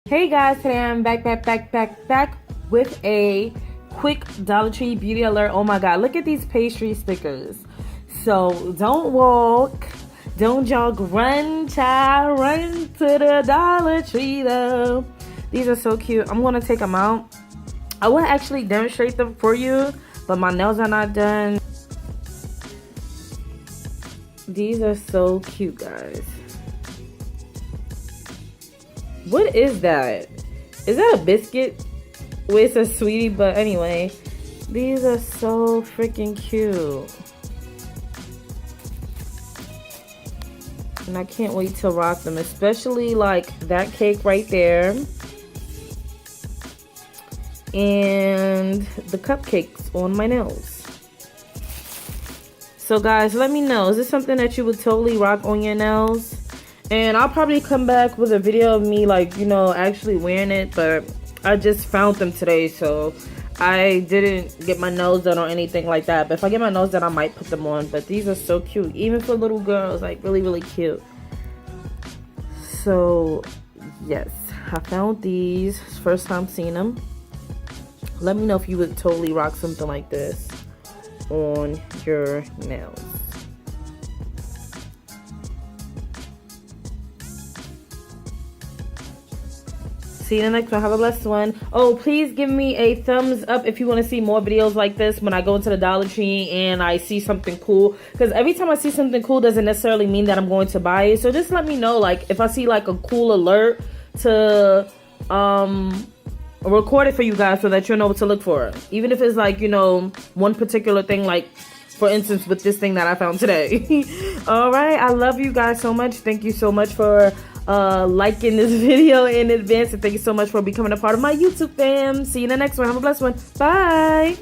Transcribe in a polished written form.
Hey guys, today I'm back with a quick Dollar Tree beauty alert. Oh my god, look at these pastry stickers. So don't walk, don't jog, run, child, run to the Dollar Tree though. These are so cute. I'm gonna take them out. I will actually demonstrate them for you, but my nails are not done. These are so cute, guys. What is that? Is that a biscuit? Well, it's a sweetie, but anyway. These are so freaking cute. And I can't wait to rock them, especially like that cake right there. And the cupcakes on my nails. So guys, let me know. Is this something that you would totally rock on your nails? And I'll probably come back with a video of me, like, you know, actually wearing it. But I just found them today, so I didn't get my nails done or anything like that. But if I get my nails done, I might put them on. But these are so cute, even for little girls, like really, really cute. So, yes, I found these. First time seeing them. Let me know if you would totally rock something like this on your nails. See you in the next one. Have a blessed one. Oh, please give me a thumbs up if you want to see more videos like this when I go into the Dollar Tree and I see something cool. Because every time I see something cool doesn't necessarily mean that I'm going to buy it. So just let me know, like, if I see like a cool alert to record it for you guys so that you'll know what to look for. Even if it's like, you know, one particular thing, like for instance with this thing that I found today. All right, I love you guys so much. Thank you so much for liking this video in advance, and thank you so much for becoming a part of my YouTube fam. See you in the next one. Have a blessed one. Bye.